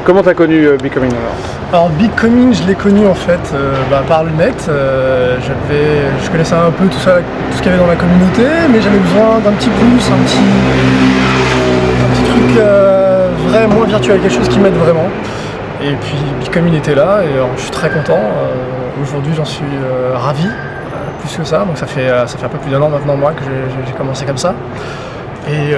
Comment t'as connu Becoming Alors Becoming, je l'ai connu en fait par le net. Je connaissais un peu tout ça, tout ce qu'il y avait dans la communauté, mais j'avais besoin d'un petit plus, un petit truc vrai, moins virtuel, quelque chose qui m'aide vraiment. Et puis Becoming était là et je suis très content. Aujourd'hui j'en suis ravi, plus que ça. Donc ça fait un peu plus d'un an maintenant moi que j'ai commencé comme ça. Et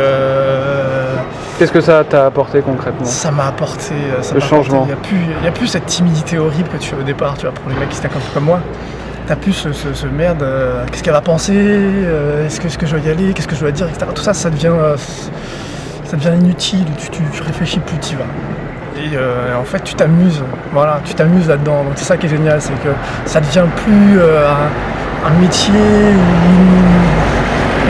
qu'est-ce que ça t'a apporté concrètement? Ça m'a apporté le changement. Il n'y a plus cette timidité horrible que tu as au départ, tu vois, pour les mecs qui stackent un peu comme moi. T'as plus ce merde, qu'est-ce qu'elle va penser, est-ce que je dois y aller, qu'est-ce que je dois dire, etc. Tout ça, ça devient inutile, tu réfléchis plus, tu y vas. Et en fait, tu t'amuses, voilà, tu t'amuses là-dedans. Donc c'est ça qui est génial, c'est que ça devient plus un métier ou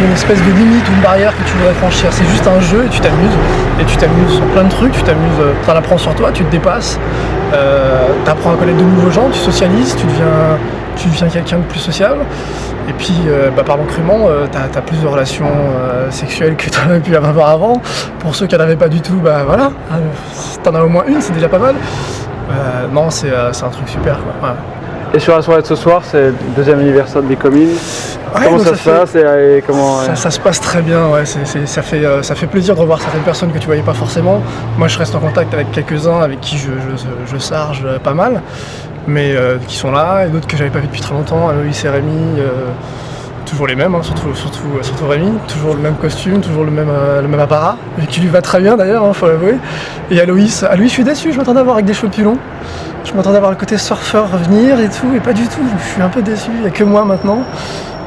une espèce de limite ou une barrière que tu voudrais franchir. C'est juste un jeu et tu t'amuses sur plein de trucs, tu en apprends sur toi, tu te dépasses, tu apprends à connaître de nouveaux gens, tu socialises, tu deviens quelqu'un de plus sociable. Et puis, parlons crûment, tu as plus de relations sexuelles que tu en as pu avoir avant. Pour ceux qui n'en avaient pas du tout, voilà, si tu en as au moins une, c'est déjà pas mal. Non, c'est un truc super, quoi. Ouais. Et sur la soirée de ce soir, c'est le deuxième anniversaire de Becoming. Comment ça se passe et comment ça se passe très bien, ouais. Ça fait plaisir de revoir certaines personnes que tu voyais pas forcément. Moi je reste en contact avec quelques-uns avec qui je charge pas mal, mais qui sont là, et d'autres que j'avais pas vu depuis très longtemps, Aloïs et Rémi, toujours les mêmes, hein, surtout Rémi, toujours le même costume, toujours le même apparat, et qui lui va très bien d'ailleurs, faut l'avouer. Et Aloïs, je suis déçu, je m'attendais à voir avec des cheveux plus longs. Je m'attendais à voir le côté surfeur revenir et tout, et pas du tout, je suis un peu déçu, il n'y a que moi maintenant.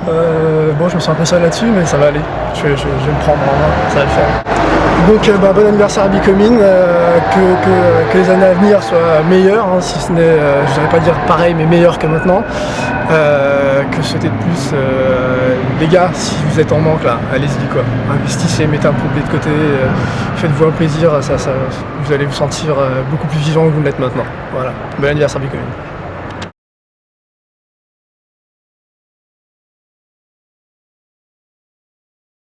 Je me sens un peu seul là-dessus, mais ça va aller, je vais me prendre en main, ça va le faire. Donc bon anniversaire à Becoming, que les années à venir soient meilleures, hein, si ce n'est, je dirais pas dire pareil, mais meilleur que maintenant. Que souhaiter de plus, les gars, si vous êtes en manque là, allez-y quoi, investissez, mettez un peu de blé de côté, faites-vous un plaisir, vous allez vous sentir beaucoup plus vivant que vous l'êtes maintenant. Voilà, bon anniversaire Becoming.